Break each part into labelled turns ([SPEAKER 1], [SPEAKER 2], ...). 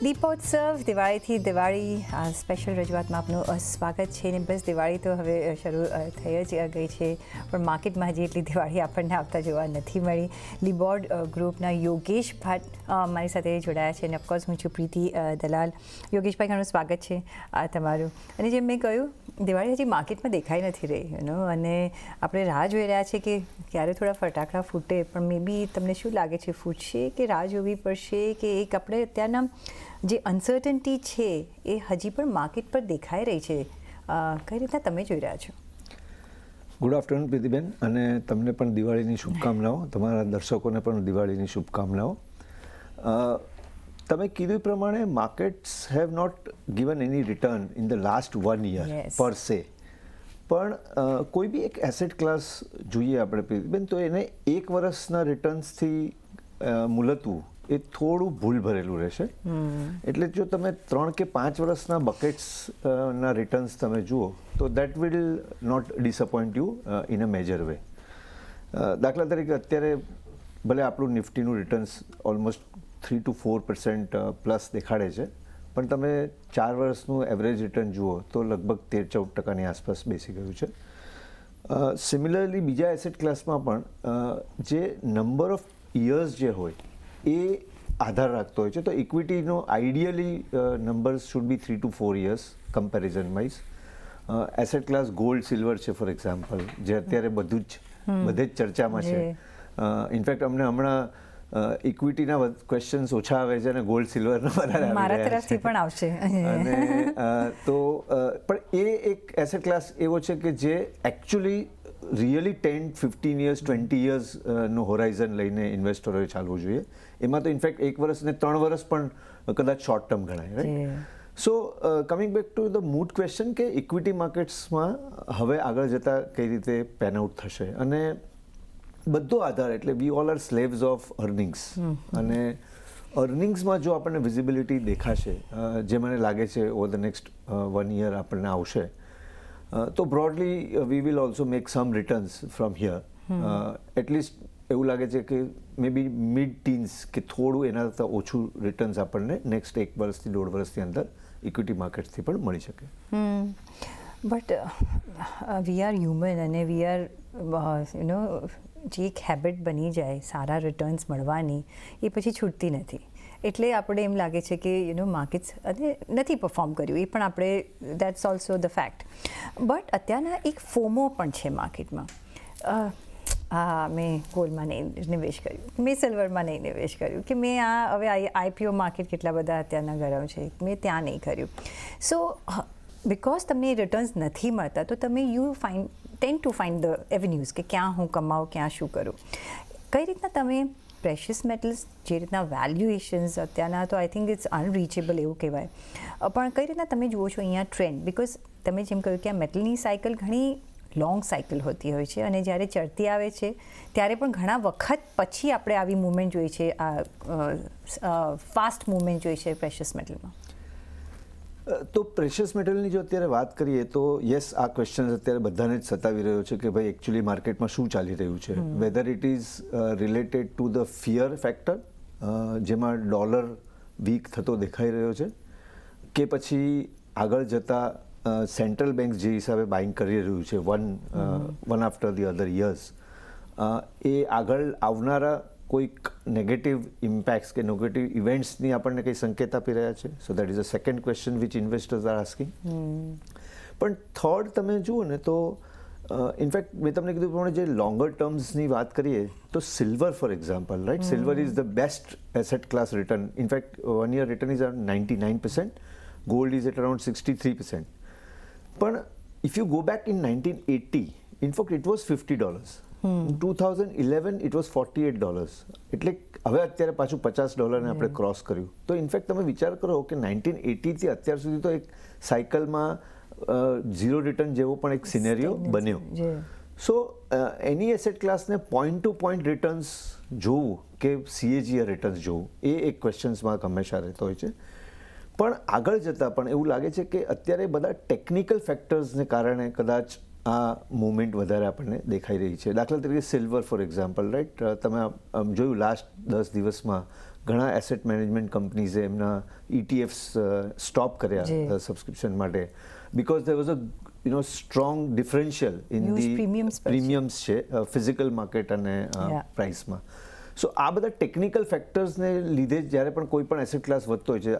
[SPEAKER 1] દીપોત્સવ દિવાળીથી દિવાળી આ સ્પેશિયલ રજૂઆતમાં આપનું સ્વાગત છે ને બસ દિવાળી તો હવે શરૂ થઈ જ ગઈ છે પણ માર્કેટમાં હજી એટલી દિવાળી આપણને આવતા જોવા નથી મળી. લીબોર્ડ ગ્રુપના યોગેશ ભટ્ટ મારી સાથે જોડાયા છે અને ઓફકોર્સ હું છું પ્રીતિ દલાલ. યોગેશભાઈ ઘણું સ્વાગત છે તમારું. અને જેમ મેં કહ્યું દિવાળી હજી માર્કેટમાં દેખાઈ નથી રહી અને આપણે રાહ જોઈ રહ્યા છીએ કે ક્યારે થોડા ફટાકડા ફૂટે પણ મે બી તમને શું લાગે છે ફૂટશે કે રાહ જોવી પડશે કે એક આપણે અત્યારના જે અનસર્ટનિટી છે એ હજી પણ માર્કેટ પર દેખાઈ રહી છે, કઈ રીતના તમે જોઈ રહ્યા છો?
[SPEAKER 2] ગુડ આફ્ટરનૂન પ્રીતિબેન, અને તમને પણ દિવાળીની શુભકામનાઓ, તમારા દર્શકોને પણ દિવાળીની શુભકામનાઓ. તમે કીધું પ્રમાણે markets have not given any return in the last 1 year પર સે. પણ કોઈ બી એક એસેટ ક્લાસ જોઈએ આપણે પ્રીતિબેન તો એને 1 વર્ષના રિટર્ન્સથી મુલતવું એ થોડું ભૂલ ભરેલું રહેશે. એટલે જો તમે 3 કે 5 વર્ષના બકેટ્સના રિટર્ન્સ તમે જુઓ તો that will not disappoint you in a major way. દાખલા તરીકે અત્યારે ભલે આપણું નિફ્ટીનું રિટર્ન્સ ઓલમોસ્ટ 3 to 4% પ્લસ દેખાડે છે, પણ તમે 4 વર્ષનું એવરેજ રિટર્ન જુઓ તો લગભગ 13-14% આસપાસ બેસી ગયું છે. સિમિલરલી બીજા એસેટ ક્લાસમાં પણ જે નંબર ઓફ યર્સ જે હોય એ આધાર રાખતો હોય છે. તો ઇક્વિટીનો ideally numbers should be 3 to 4 years comparison wise. Asset class gold silver છે ફોર એક્ઝામ્પલ, જે અત્યારે બધે જ ચર્ચામાં છે. ઇનફેક્ટ અમને હમણાં ઇક્વિટીના ક્વેશ્ચન્સ ઓછા આવે છે અને ગોલ્ડ સિલ્વરના વધારે
[SPEAKER 1] મારા તરફથી પણ આવશે.
[SPEAKER 2] અને તો પણ એ એક એસેટ ક્લાસ એવો છે કે જે એકચ્યુઅલી રિયલી 10-15 years 20 years નો હોરાઇઝન લઈને ઇન્વેસ્ટરોએ ચાલવું જોઈએ. એમાં તો ઇનફેક્ટ 1 વર્ષ ને 3 વર્ષ પણ કદાચ શોર્ટ ટર્મ ગણાય, right? So coming back to the mood question કે ઇક્વિટી માર્કેટ્સમાં હવે આગળ જતાં કઈ રીતે પેન આઉટ થશે, અને બધો આધાર એટલે we all are slaves of earnings. અને અર્નિંગ્સમાં જો આપણને વિઝિબિલિટી દેખાશે, જે મને લાગે છે ઓવર ધ નેક્સ્ટ 1 year આપણને આવશે, તો broadly we will also make sum returns from here. At least એવું લાગે છે કે મે બી મિડ ટીન્સ કે થોડું એના કરતાં ઓછું રિટર્ન્સ આપણને નેક્સ્ટ 1 વર્ષથી 1.5 વર્ષની અંદર ઇક્વિટી માર્કેટથી પણ મળી શકે.
[SPEAKER 1] બટ વી આર હ્યુમન અને વી આર જે એક હેબિટ બની જાય સારા રિટર્ન્સ મળવાની એ પછી છૂટતી નથી. એટલે આપણે એમ લાગે છે કે માર્કેટ્સ અને નથી પરફોર્મ કર્યું, એ પણ આપણે that's also the fact. But અત્યારના એક ફોમો પણ છે માર્કેટમાં. મેં ગોલ્ડમાં નહીં નિવેશ કર્યું, મેં સિલ્વરમાં નહીં નિવેશ કર્યું, કે મેં હવે આઈપીઓ માર્કેટ કેટલા બધા અત્યારના ગરમ છે, મેં ત્યાં નહીં કર્યું. સો બિકોઝ તમને રિટર્ન્સ નથી મળતા તો તમે ટેન્ડ ટુ ફાઇન્ડ ધ એવન્યુઝ કે ક્યાં હું કમાઉં, ક્યાં શું કરું. કઈ રીતના તમે પ્રેશિયસ મેટલ્સ જે રીતના વેલ્યુએશન્સ અત્યારના તો આઈ થિંક ઇટ્સ અનરીચેબલ એવું કહેવાય, પણ કઈ રીતના તમે જુઓ છો અહીંયા ટ્રેન્ડ? બિકોઝ તમે જેમ કહ્યું કે આ મેટલની સાયકલ ઘણી લોંગ સાયકલ હોતી હોય છે અને જ્યારે ચડતી આવે છે ત્યારે પણ ઘણા વખત પછી આપણે આવી મૂવમેન્ટ જોઈ છે, ફાસ્ટ મૂવમેન્ટ જોઈ છે પ્રેશિયસ મેટલમાં.
[SPEAKER 2] તો પ્રેશિયસ મેટલની જો અત્યારે વાત કરીએ તો યસ, આ ક્વેશ્ચન અત્યારે બધાને જ સતાવી રહ્યો છે કે ભાઈ એકચ્યુઅલી માર્કેટમાં શું ચાલી રહ્યું છે. Weather it is related to the fear factor, જેમાં ડોલર વીક થતો દેખાઈ રહ્યો છે, કે પછી આગળ જતાં સેન્ટ્રલ બેંક જે હિસાબે બાઇંગ કરી રહ્યું છે one after the other years, એ આગળ આવનારા કોઈક નેગેટિવ ઇમ્પેક્ટ્સ કે નેગેટિવ ઇવેન્ટ્સની આપણને કંઈ સંકેત આપી રહ્યા છે. So that is a second question which investors are asking. પણ થર્ડ તમે જુઓ ને તો ઇનફેક્ટ મેં તમને કીધું પ્રમાણે જે લોંગર ટર્મ્સની વાત કરીએ તો silver for example, right, silver is the best asset class return. In fact 1 year return is around 99%, gold is at around 63%. પણ if you go back in 1980, in fact it was $50. In 2011 it was $48. એટલે હવે અત્યારે પાછું $50 આપણે cross કર્યું. તો in fact તમે વિચાર કરો કે 1980થી અત્યાર સુધી તો એક સાયકલમાં ઝીરો રિટર્ન જેવો પણ એક સિનેરિયો બન્યો. સો એની એસેટ ક્લાસને પોઈન્ટ ટુ પોઈન્ટ રિટર્ન્સ જોવું કે CAGR રિટર્ન્સ જોવું એ એક ક્વેશ્ચન્સમાં હંમેશા રહેતો હોય છે. પણ આગળ જતાં પણ એવું લાગે છે કે અત્યારે બધા ટેકનિકલ ફેક્ટર્સને કારણે કદાચ આ મૂવમેન્ટ વધારે આપણને દેખાઈ રહી છે. દાખલા તરીકે સિલ્વર ફોર એક્ઝામ્પલ, રાઈટ, તમે જોયું લાસ્ટ 10 દિવસમાં ઘણા એસેટ મેનેજમેન્ટ કંપનીઝે એમના ETFs સ્ટોપ કર્યા
[SPEAKER 1] જી.
[SPEAKER 2] સબસ્ક્રિપ્શન માટે because there was a strong differential in
[SPEAKER 1] Huge
[SPEAKER 2] the
[SPEAKER 1] premiums પર છે.
[SPEAKER 2] પ્રીમિયમ્સ છે ફિઝિકલ માર્કેટ અને
[SPEAKER 1] Yeah.
[SPEAKER 2] પ્રાઇસમાં. સો આ બધા ટેકનિકલ ફેક્ટર્સને લીધે જ્યારે પણ કોઈ પણ એસેટ ક્લાસ વધતો હોય છે,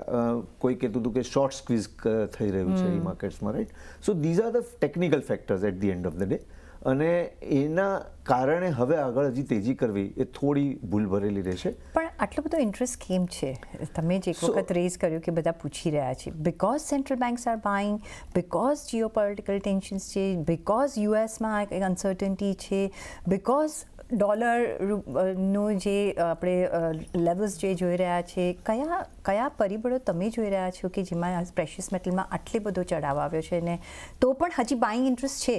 [SPEAKER 2] કોઈ કહેતું હતું કે શોર્ટ સ્ક્વીઝ થઈ રહ્યું છે એ માર્કેટ્સમાં, right? So these are the technical factors at the end of the day. અને એના કારણે હવે આગળ હજી તેજી કરવી એ થોડી ભૂલ ભરેલી રહેશે.
[SPEAKER 1] પણ આટલો બધો ઇન્ટરેસ્ટ કેમ છે? તમે જ એક વખત રેઝ કર્યું કે બધા પૂછી રહ્યા છે. Because central banks are buying, because geopolitical tensions છે, બિકોઝ યુએસમાં એક અનસર્ટન્ટી છે, બિકોઝ ડોલરનું જે આપણે લેવલ્સ જે જોઈ રહ્યા છે, કયા પરિબળો તમે જોઈ રહ્યા છો કે જેમાં પ્રેશિયસ મેટલમાં આટલો બધો ચઢાવ આવ્યો છે ને તો પણ હજી બાઇંગ ઇન્ટરેસ્ટ છે?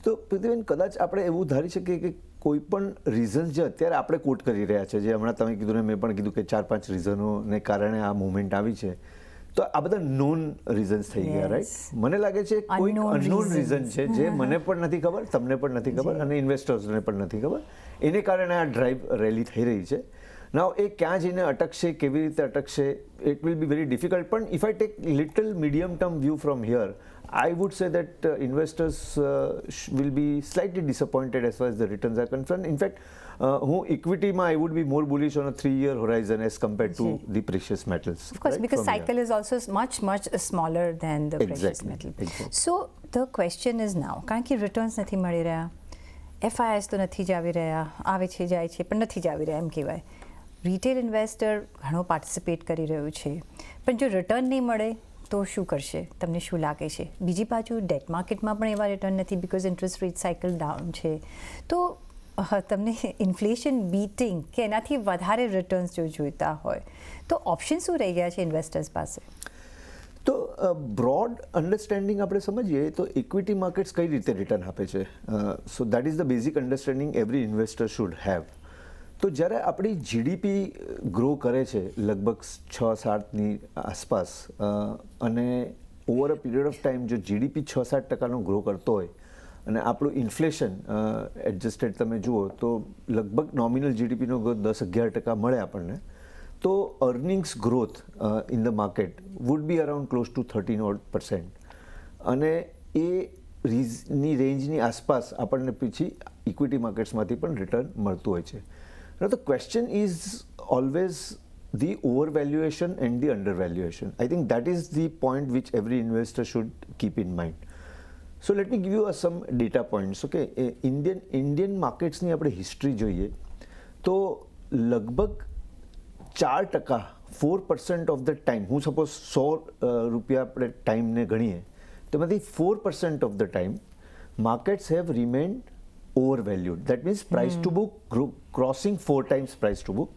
[SPEAKER 2] તો પૃથ્વીબેન, કદાચ આપણે એવું ધારી શકીએ કે કોઈ પણ રીઝન્સ જે અત્યારે આપણે કોટ કરી રહ્યા છે, જે હમણાં તમે કીધું ને મેં પણ કીધું કે 4-5 રીઝનોને કારણે આ મુવમેન્ટ આવી છે, તો આ બધા નોન રીઝન્સ થઈ ગયા,
[SPEAKER 1] Yes.
[SPEAKER 2] રાઈટ? મને લાગે છે કોઈ
[SPEAKER 1] Unknown
[SPEAKER 2] અનનોન
[SPEAKER 1] reasons.
[SPEAKER 2] રીઝન છે જે મને પણ નથી ખબર, તમને પણ નથી ખબર અને ઇન્વેસ્ટર્સને પણ નથી ખબર. એને કારણે આ ડ્રાઈવ રેલી થઈ રહી છે. નાવ એ ક્યાં જઈને અટકશે, કેવી રીતે અટકશે, it will be very difficult. પણ if I take little medium term view from here, I would say that investors will be slightly disappointed as far as the returns are concerned. In fact, equity I would be more bullish on a 3-year horizon as compared to the precious metals.
[SPEAKER 1] Of course,
[SPEAKER 2] right,
[SPEAKER 1] because
[SPEAKER 2] from
[SPEAKER 1] cycle
[SPEAKER 2] here.
[SPEAKER 1] is also much smaller than the precious
[SPEAKER 2] Exactly,
[SPEAKER 1] metal.
[SPEAKER 2] exactly.
[SPEAKER 1] So the question is now, કારણ કે returns નથી મળી રહ્યા, FIIs તો નથી જ આવી રહ્યા, આવે છે જાય છે પણ નથી જ આવી રહ્યા એમ કહેવાય. રિટેલ ઇન્વેસ્ટર ઘણો પાર્ટિસિપેટ કરી રહ્યું છે, પણ જો રિટર્ન નહીં મળે તો શું કરશે? તમને શું લાગે છે? બીજી બાજુ ડેટ માર્કેટમાં પણ એવા રિટર્ન નથી because interest rate cycle down છે. તો તમને ઇન્ફ્લેશન બીટિંગ કે એનાથી વધારે રિટર્ન્સ જો જોઈતા હોય તો ઓપ્શન શું રહી ગયા છે ઇન્વેસ્ટર્સ પાસે?
[SPEAKER 2] તો બ્રોડ અન્ડરસ્ટેન્ડિંગ આપણે સમજીએ તો ઇક્વિટી માર્કેટ્સ કઈ રીતે રિટર્ન આપે છે, so that is the basic understanding every investor should have. તો જ્યારે આપણી જીડીપી ગ્રો કરે છે લગભગ 6-7ની આસપાસ, અને over a period of time જો જીડીપી 6-7% ગ્રો કરતો હોય અને આપણું ઇન્ફ્લેશન એડજસ્ટેડ તમે જુઓ તો લગભગ નોમિનલ જીડીપીનો ગ્રોથ 10-11% મળે આપણને, તો earnings growth in the market would be around close to 13% અને ની રેન્જની આસપાસ આપણને પછી ઇક્વિટી માર્કેટ્સમાંથી પણ રિટર્ન મળતું હોય છે. Now the question is always the overvaluation and the undervaluation. I think that is the point which every investor should keep in mind. So let me give you some data points. Okay, Indian markets ની આપણે history જોઈએ તો લગભગ 4%, 4% of the time, હું suppose 100 રૂપિયા આપણે ટાઈમને ગણીએ તો એમાંથી 4% of the time markets have remained overvalued. That means price to book crossing 4 times price to book.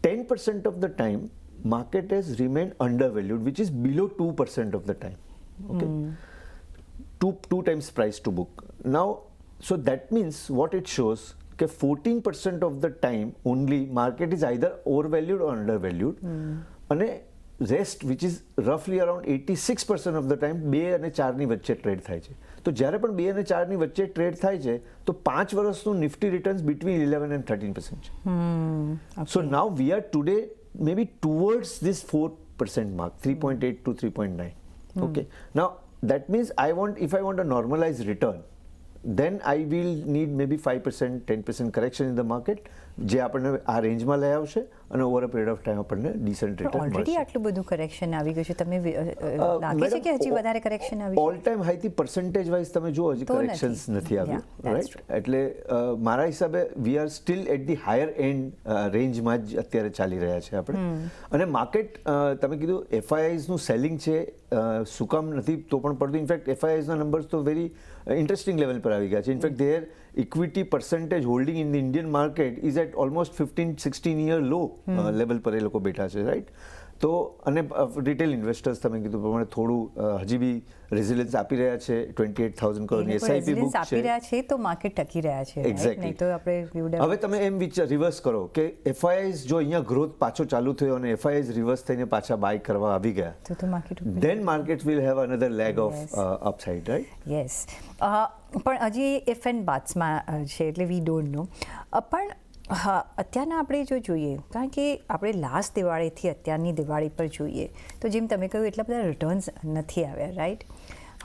[SPEAKER 2] 10% of the time market has remained undervalued, which is below 2% of the time. Okay, two times price to book. Now, so that means what it shows that 14% of the time only market is either overvalued or undervalued, and rest which is રફલી around 86% of the time 2 અને 4ની વચ્ચે trade થાય છે. તો જ્યારે પણ 2 અને 4ની વચ્ચે ટ્રેડ થાય છે તો 5 વર્ષનું નિફ્ટી રિટર્ન્સ બિટવીન 11 and 13% છે. So now we are today maybe towards this 4% mark, 3.8 to 3.9. Okay, now that means if I want a normalized return, then I will need maybe 5%, 10% correction in the market, જે આપણને આ રેન્જમાં લઈ આવશે અને over a period of time આપણને decent return મળશે.
[SPEAKER 1] Already આટલું બધું કરેક્શન આવી ગયું છે, તમને લાગે છે કે હજી વધારે કરેક્શન આવી?
[SPEAKER 2] ઓલ ટાઈમ હાઈથી પર્સન્ટેજ વાઇઝ તમે જુઓ હજી કરેક્શન્સ નથી આવ્યું, રાઈટ? એટલે મારા હિસાબે we are still at the higher end રેન્જમાં જ અત્યારે ચાલી રહ્યા છે આપણે. અને માર્કેટ તમે કીધું એફઆઈઆઈઝનું સેલિંગ છે, શું કામ નથી તો પણ પડતું. ઇનફેક્ટ એફઆઈઆઈઝના નંબર્સ તો વેરી ઇન્ટરેસ્ટિંગ લેવલ પર આવી ગયા છે. In fact their equity percentage holding in the Indian market is at almost 15-16 year low level પર એ લોકો બેઠા છે, રાઈટ? તો અને રિટેલ ઇન્વેસ્ટર્સ તમે કીધું પ્રમાણે થોડું હજી બી રેઝિલિયન્સ આપી રહ્યા છે. 28,000 કરોડની એસઆઈપી બુક
[SPEAKER 1] આપી રહ્યા છે તો માર્કેટ ટકી રહ્યા છે.
[SPEAKER 2] એક્ઝેક્ટલી.
[SPEAKER 1] તો આપણે
[SPEAKER 2] હવે તમે એમ રિવર્સ કરો કે એફઆઈઆઈઝ જો અહીંયા ગ્રોથ પાછો ચાલુ થયો અને એફઆઈઆઈઝ રિવર્સ થઈને પાછા બાય કરવા આવી ગયા
[SPEAKER 1] તો market
[SPEAKER 2] then market will have another leg of upside, right?
[SPEAKER 1] Yes, પણ હજી ઇફ એન્ડ બાટ્સમાં છે એટલે વી ડોન્ટ નો. પણ હા, અત્યારના આપણે જો જોઈએ, કારણ કે આપણે લાસ્ટ દિવાળીથી અત્યારની દિવાળી પર જોઈએ તો જેમ તમે કહ્યું એટલા બધા રિટર્ન્સ નથી આવ્યા, રાઈટ?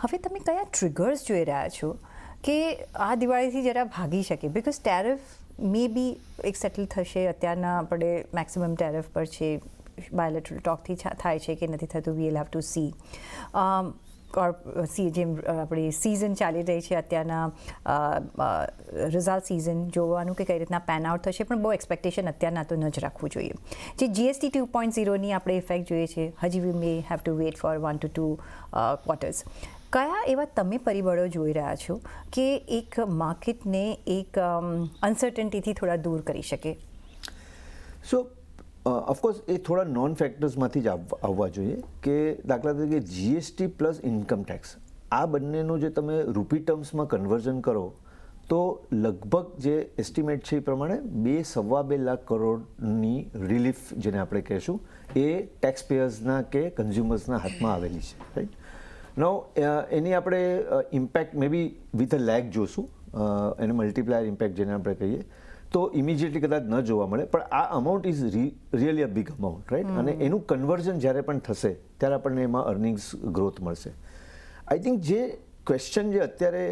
[SPEAKER 1] હવે તમે કયા ટ્રિગર્સ જોઈ રહ્યા છો કે આ દિવાળીથી જરા ભાગી શકે? બિકોઝ ટેરિફ મે બી એક સેટલ થશે, અત્યારના આપણે મેક્સિમમ ટેરિફ પર છે, બાયોલેટરલ ટોકથી થાય છે કે નથી થતું, વી વિલ હેવ ટુ સી. જેમ આપણી સિઝન ચાલી રહી છે અત્યારના રિઝલ્ટ સિઝન, જોવાનું કે કઈ રીતના પેન આઉટ થશે, પણ બહુ એક્સપેક્ટેશન અત્યારના તો ન જ રાખવું જોઈએ. જે GST 2.0ની આપણે ઇફેક્ટ જોઈએ છે, હજી we may have to wait for 1 to 2 quarters. કયા એવા તમે પરિબળો જોઈ રહ્યા છો કે એક માર્કેટને એક અનસર્ટનિટીથી થોડા દૂર કરી શકે?
[SPEAKER 2] સો ઓફકોર્સ એ થોડા નોન ફેક્ટર્સમાંથી જ આવવા જોઈએ કે દાખલા તરીકે GST પ્લસ ઇન્કમ ટેક્સ, આ બંનેનું જે તમે રૂપી ટર્મ્સમાં કન્વર્ઝન કરો તો લગભગ જે એસ્ટિમેટ છે એ પ્રમાણે 2-2.5 લાખ કરોડની રિલીફ જેને આપણે કહેશું એ ટેક્સ પેયર્સના કે કન્ઝ્યુમર્સના હાથમાં આવેલી છે, રાઈટ? નવ એની આપણે impact may be with a lag જોશું, એને મલ્ટીપ્લાયર ઇમ્પેક્ટ જેને આપણે કહીએ, તો ઇમિડિયેટલી કદાચ ન જોવા મળે, પણ આ amount is really a big amount, right? અને એનું કન્વર્ઝન જ્યારે પણ થશે ત્યારે આપણને એમાં અર્નિંગ્સ ગ્રોથ મળશે. આઈ થિંક જે ક્વેશ્ચન જે અત્યારે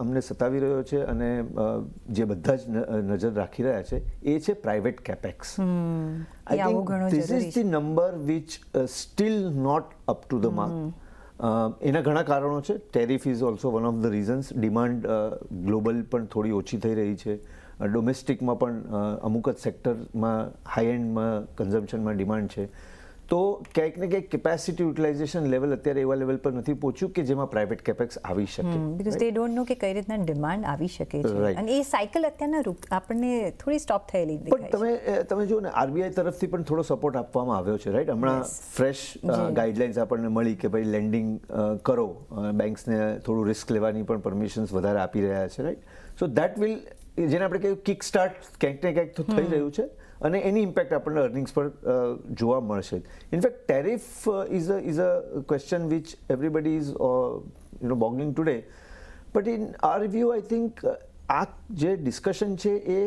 [SPEAKER 2] અમને સતાવી રહ્યો છે અને જે બધા જ નજર રાખી રહ્યા છે એ છે private capex. I think this is the number which still not up to the mark. એના ઘણા કારણો છે. Tariff is also one of the reasons. Demand global પણ થોડી ઓછી થઈ રહી છે. ડોમેસ્ટિકમાં પણ અમુક જ સેક્ટરમાં હાઈ એન્ડમાં કન્ઝમ્પશનમાં ડિમાન્ડ છે. તો ક્યાંક ને ક્યાંક કેપેસિટી યુટિલાઇઝેશન લેવલ અત્યારે એવા લેવલ પર નથી પહોંચ્યું કે જેમાં પ્રાઇવેટ કેપેક્સ આવી શકે.
[SPEAKER 1] બીકોઝ દે ડોન્ટ નો કે કઈ રીતના ડિમાન્ડ આવી શકે છે, અને એ સાયકલ અત્યારના આપણને થોડી સ્ટોપ થયેલી દેખાય છે.
[SPEAKER 2] પણ તમે જુઓ ને, RBI તરફથી પણ થોડો સપોર્ટ આપવામાં આવ્યો છે, રાઈટ? હમણાં ફ્રેશ ગાઈડલાઇન્સ આપણને મળી કે ભાઈ લેન્ડિંગ કરો, બેંક્સને થોડું રિસ્ક લેવાની પણ પરમિશન્સ વધારે આપી રહ્યા છે, રાઈટ? સો દેટ વિલ, જેને આપણે કહ્યું કિક સ્ટાર્ટ ક્યાંક ને ક્યાંક તો થઈ રહ્યું છે અને એની ઇમ્પેક્ટ આપણને અર્નિંગ્સ પર જોવા મળશે. In fact tariff is a question which everybody is boggling today, but in our view I think આ જે ડિસ્કશન છે એ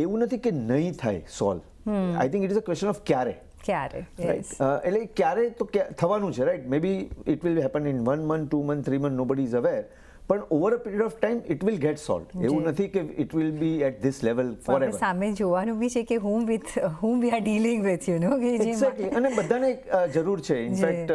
[SPEAKER 2] એવું નથી કે નહીં થાય solve. I think it is a question of ક્યારે. એટલે ક્યારે તો થવાનું છે, right? May be it will happen in 1 month, 2 months, 3 months, nobody is aware. પણ over a period of time it will get solve. એવું નથી કે it will be at this level forever.
[SPEAKER 1] સામે જોવાનું બી છે કે whom we are dealing with, you know.
[SPEAKER 2] Exactly. અને બધાને જરૂર છે. ઇનફેક્ટ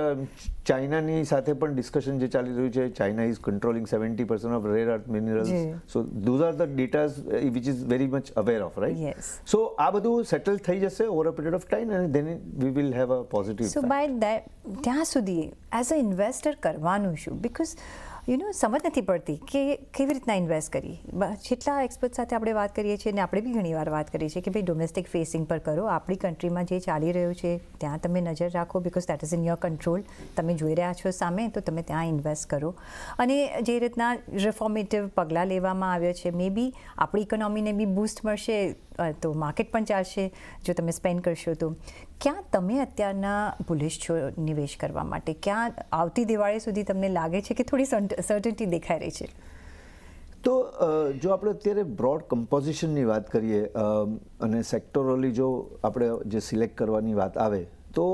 [SPEAKER 2] ચાઇનાની સાથે પણ ડિસ્કશન જે ચાલી રહ્યું છે, China is controlling 70% of rare earth minerals. So those are the datas which is very much aware of, right? So આ બધું સેટલ થઈ જશે over a period of time અને then we will have a positive.
[SPEAKER 1] So by that, ત્યાં સુધી as a investor કરવાનું શું? Because સમજ નથી પડતી કે કેવી રીતના ઇન્વેસ્ટ કરીએ. જેટલા એક્સપર્ટ સાથે આપણે વાત કરીએ છીએ, અને આપણે બી ઘણીવાર વાત કરીએ છીએ કે ભાઈ ડોમેસ્ટિક ફેસિંગ પર કરો, આપણી કન્ટ્રીમાં જે ચાલી રહ્યું છે ત્યાં તમે નજર રાખો, because that is in your control. તમે જોઈ રહ્યા છો સામે, તો તમે ત્યાં ઇન્વેસ્ટ કરો. અને જે રીતના રિફોર્મેટિવ પગલાં લેવામાં આવ્યા છે, મે બી આપણી ઇકોનોમીને બી બૂસ્ટ મળશે, તો માર્કેટ પણ ચાલશે જો તમે સ્પેન્ડ કરશો તો. ક્યાં તમે અત્યારના બુલિશ છો નિવેશ કરવા માટે? ક્યાં આવતી દિવાળી સુધી તમને લાગે છે કે થોડી સર્ટનિટી દેખાઈ રહી છે?
[SPEAKER 2] તો જો આપણે અત્યારે બ્રોડ કમ્પોઝિશનની વાત કરીએ અને સેક્ટોરલી જો આપણે જે સિલેક્ટ કરવાની વાત આવે, તો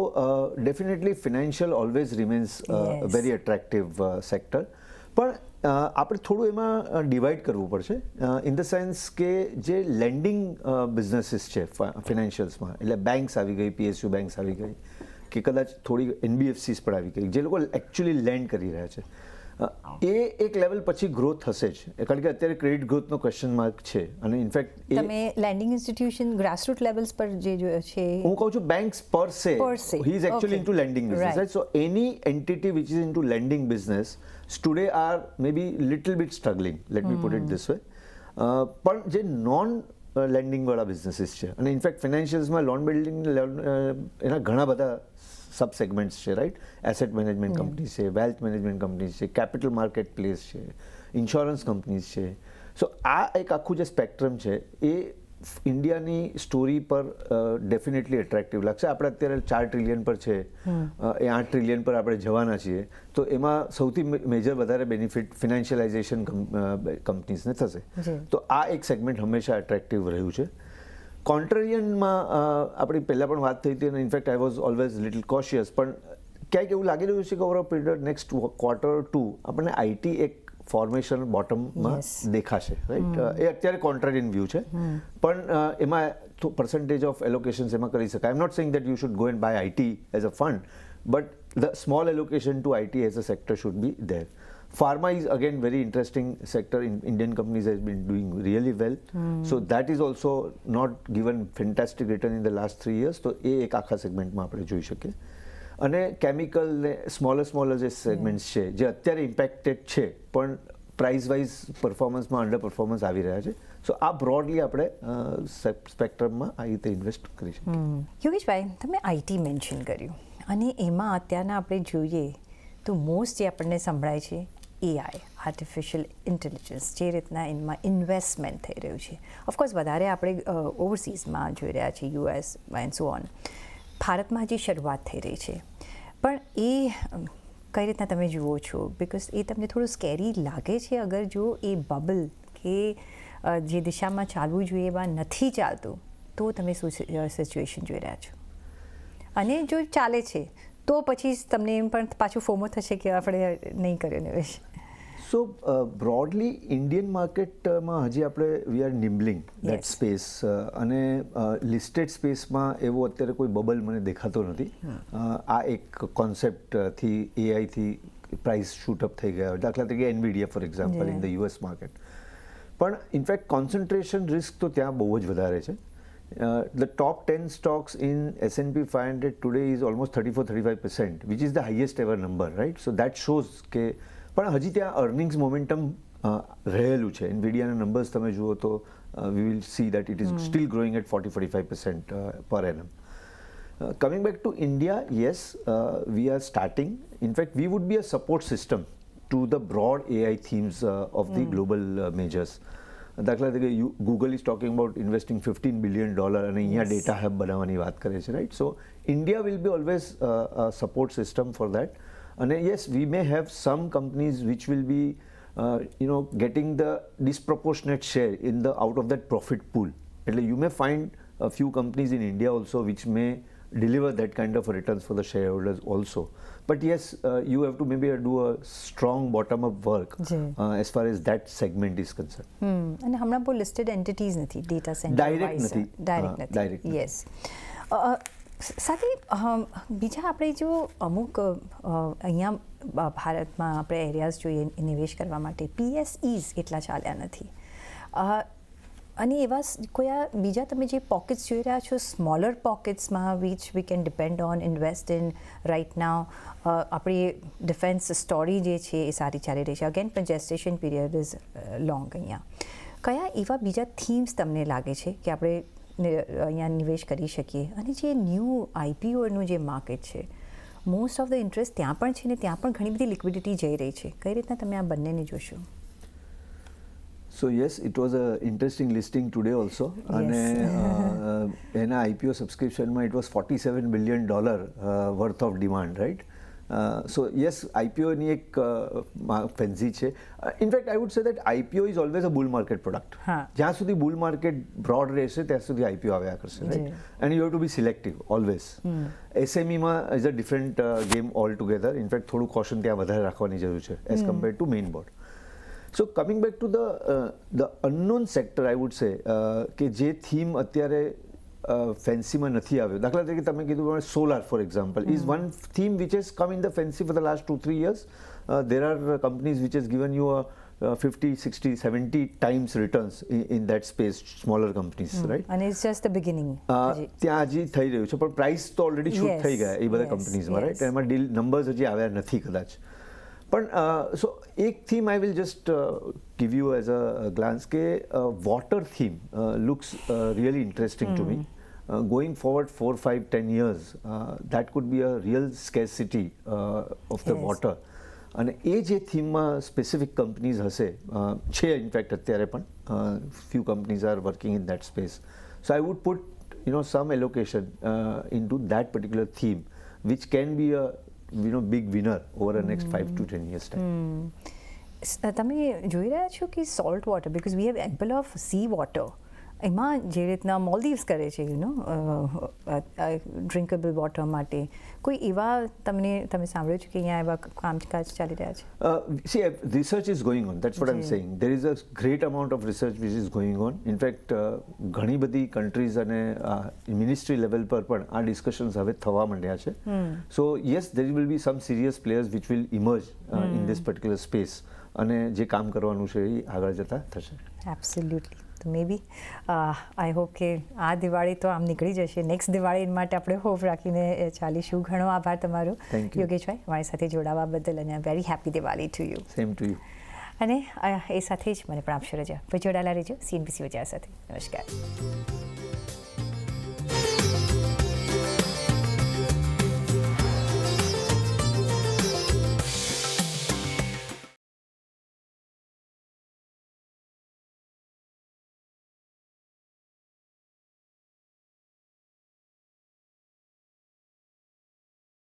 [SPEAKER 2] definitely financial always remains very attractive sector. પણ આપણે થોડું એમાં ડિવાઈડ કરવું પડશે, ઇન ધ સેન્સ કે જે લેન્ડિંગ બિઝનેસીસ છે ફિનાન્શિયલ્સમાં, એટલે બેંક્સ આવી ગઈ, PSU બેંક્સ આવી ગઈ, કે કદાચ થોડી NBFCs પણ આવી ગઈ, જે લોકો એકચ્યુઅલી લેન્ડ કરી રહ્યા છે, એ એક લેવલ પછી ગ્રોથ થશે જ. કારણ કે અત્યારે ક્રેડિટ ગ્રોથનો ક્વેશ્ચન માર્ક છે. અને ઇનફેક્ટ
[SPEAKER 1] તમે લેન્ડિંગ ઇન્સ્ટિટ્યુશન ગ્રાસરૂટ લેવલ્સ પર જે છે,
[SPEAKER 2] હું કહું છું બેંક્સ પર સે, he is actually into landing business, right? So any entity which is into landing business today are maybe little bit struggling, let me put it this way. પણ જે નોન લેન્ડિંગ વાળા બિઝનેસીસ છે, અને in fact ફિનાન્શિયલ્સમાં loan building એના ઘણા બધા સબ segments છે, right? Asset management companies છે, વેલ્થ મેનેજમેન્ટ કંપનીઝ છે, કેપિટલ માર્કેટ પ્લેસ છે, ઇન્સ્યોરન્સ કંપનીઝ છે. સો આ એક આખું જે સ્પેક્ટ્રમ છે એ ઇન્ડિયાની સ્ટોરી પર ડેફિનેટલી એટ્રેક્ટિવ લાગશે. આપણે અત્યારે 4 ટ્રિલિયન પર છે, એ 8 ટ્રિલિયન પર આપણે જવાના છીએ, તો એમાં સૌથી મેજર વધારે બેનિફિટ ફિનાન્શિયલાઇઝેશન કંપનીઝને થશે. તો આ એક સેગમેન્ટ હંમેશા એટ્રેક્ટિવ રહ્યું છે. કોન્ટ્રેરિયનમાં આપણી પહેલાં પણ વાત થઈ હતી અને in fact I was always little cautious, પણ ક્યાંક એવું લાગી રહ્યું છે કે over a period next quarter to આપણને આઈટી એક ફોર્મેશન બોટમમાં દેખાશે, રાઈટ? એ અત્યારે કોન્ટ્રારિયન વ્યૂ છે, પણ એમાં પર્સન્ટેજ ઓફ એલોકેશન્સ એમાં કરી શકાય. I am not saying that you should go and buy IT as a fund, but the small allocation to IT as a sector should be there. Pharma is again very interesting sector. Indian companies has been doing really well. So that is also not given fantastic return in the last 3 years. તો એ એક આખા સેગમેન્ટમાં આપણે જોઈ શકીએ. અને chemical ને smaller જે સેગમેન્ટ્સ છે જે અત્યારે ઇમ્પેક્ટેડ છે પણ પ્રાઇસ વાઇઝ પરફોર્મન્સમાં અંડર પરફોર્મન્સ આવી રહ્યા છે. સો આ બ્રોડલી આપણે સ્પેક્ટ્રમમાં આ રીતે ઇન્વેસ્ટ કરી શકીએ.
[SPEAKER 1] યોગેશભાઈ, તમે આઈટી મેન્શન કર્યું અને એમાં અત્યારના આપણે જોઈએ તો મોસ્ટ જે આપણને સંભળાય છે એઆઈ, આર્ટિફિશિયલ ઇન્ટેલિજન્સ, જે રીતના એમાં ઇન્વેસ્ટમેન્ટ થઈ રહ્યું છે. ઓફકોર્સ વધારે આપણે ઓવરસીઝમાં જોઈ રહ્યા છીએ, યુએસ એન્ડ સો ઓન. ભારતમાં હજી શરૂઆત થઈ રહી છે, પણ એ કઈ રીતના તમે જુઓ છો? બિકોઝ એ તમને થોડું સ્કેરી લાગે છે અગર જો એ બબલ કે જે દિશામાં ચાલવું જોઈએ એમાં નથી ચાલતું, તો તમે શું સિચ્યુએશન જોઈ રહ્યા છો? અને જો ચાલે છે તો પછી તમને એમ પણ પાછું ફોમો થશે કે આપણે નહીં કર્યો નિવેશ.
[SPEAKER 2] સો બ્રોડલી ઇન્ડિયન માર્કેટમાં હજી આપણે વી આર નિમ્બલિંગ દેટ સ્પેસ, અને લિસ્ટેડ સ્પેસમાં એવો અત્યારે કોઈ બબલ મને દેખાતો નથી. આ એક કોન્સેપ્ટથી એઆઈથી પ્રાઇસ શૂટઅપ થઈ ગયા હોય, દાખલા તરીકે Nvidia for example in the US market. પણ ઇનફેક્ટ કોન્સન્ટ્રેશન રિસ્ક તો ત્યાં બહુ જ વધારે છે. The top 10 stocks in S&P 500 today is almost 34-35%, which is the highest ever number, right? So that shows કે પણ હજી ત્યાં અર્નિંગ્સ મોમેન્ટમ રહેલું છે. એનવીડિયાના નંબર્સ તમે જુઓ તો we will see that it is still growing at 40-45% per annum. Coming back to India, yes, we are starting. In fact, we would be a support system to the broad AI themes of the global majors. દાખલા તરીકે Google is talking about investing $15 billion અને અહીંયા data hub બનાવવાની વાત કરે છે, right? So India will be always support system for that. અને yes, we may have some companies which will be getting the disproportionate share in the out of that profit pool. એટલે you may find a few companies in India also which may deliver that kind of returns for the shareholders also. But yes, you have to maybe do a strong bottom-up work as far as that segment is concerned.
[SPEAKER 1] અને હમણાં બહુ listed entities નથી, data centre direct નથી. Yes. સાથે બીજા આપણે જો અમુક અહીંયા ભારતમાં આપણે એરિયાઝ જોઈએ નિવેશ કરવા માટે, PSEs એટલા ચાલ્યા નથી. અને એવા કોઈ બીજા તમે જે પોકેટ્સ જોઈ રહ્યા છો, સ્મોલર પોકેટ્સમાં which we can depend on, invest in right now? આપણી ડિફેન્સ સ્ટોરી જે છે એ સારી ચાલી રહી છે. અગેન પણ જેસ્ટેશન પીરિયડ ઇઝ લોંગ અહીંયા. કયા એવા બીજા થીમ્સ તમને લાગે છે કે આપણે અહીંયા નિવેશ કરી શકીએ? અને જે ન્યૂ આઈપીઓનું જે માર્કેટ છે, મોસ્ટ ઓફ ધ ઇન્ટરેસ્ટ ત્યાં પણ છે ને ત્યાં પણ ઘણી બધી લિક્વિડિટી જઈ રહી છે. કઈ રીતના તમે આ બંનેને જોશો?
[SPEAKER 2] So yes, it was a interesting listing today also. અને એના IPO સબસ્ક્રિપ્શનમાં it was $47 billion worth of demand, right? So yes, IPO ની એક ફેન્સી છે. In fact, I would say that IPO is always a bull market product. જ્યાં સુધી bull market broad રહેશે ત્યાં સુધી IPO આવ્યા કરશે, right? And you have to be selective always. SMEમાં is a different game altogether. In fact, થોડું caution ત્યાં વધારે રાખવાની જરૂર છે as compared to main board. So coming back to the unknown sector, I would say કે જે theme અત્યારે ફેન્સીમાં નથી આવ્યો, દાખલા તરીકે તમે કીધું solar for example is one theme which has come in the fancy for the last 2-3 years. There are companies which has given you a 50, 60, 70 times returns in that space, smaller companies, right?
[SPEAKER 1] And it's just the beginning.
[SPEAKER 2] ત્યાં હજી થઈ રહ્યું છે, પણ price તો already shoot થઈ ગયા એ બધા કંપનીઝમાં, રાઈટ? એમાં ડીલ નંબર્સ હજી આવ્યા નથી કદાચ. પણ સો એક theme I will just give you as a glance કે water theme looks really interesting to me. Going forward 4, 5, 10 years, that could be a real scarcity of the water. અને એ જે થીમમાં specific companies હશે છે, in fact અત્યારે પણ few companies are working in that space. So I would put some allocation into that particular theme, which can be a big winner over the next 5 to 10 years time.
[SPEAKER 1] તમે જોઈ રહ્યા છો કે salt water, because we have ample of C water, એમાં જે રીતના મોલ્દીવ્સ કરે છે ડ્રિંકેબલ વોટર માટે કોઈ એવા તમે સાંભળ્યું છે કે અહીંયા એવા કામકાજ ચાલી રહ્યા છે?
[SPEAKER 2] See, research is going on. That's what I'm saying. There is a great amount of research which is going on. In fact, ઘણી બધી કન્ટ્રીઝ અને મિનિસ્ટ્રી લેવલ પર પણ આ ડિસ્કશન્સ હવે થવા માંડ્યા છે. સો yes, there will be some serious players which will emerge in this particular space. અને જે કામ કરવાનું છે એ આગળ જતા થશે.
[SPEAKER 1] એબ્સોલ્યુટલી. તો મે બી આઈ હોપ કે આ દિવાળી તો આમ નીકળી જશે. નેક્સ્ટ દિવાળી માટે આપણે હોપ રાખીને ચાલીશું. ઘણો આભાર તમારો યોગેશભાઈ અમારી સાથે જોડાવા બદલ, અને very happy Diwali to you.
[SPEAKER 2] Same to you.
[SPEAKER 1] અને એ સાથે જ મને પણ આપશો રજા. જોડાયેલા રહેજો CNBC બજાર સાથે. નમસ્કાર.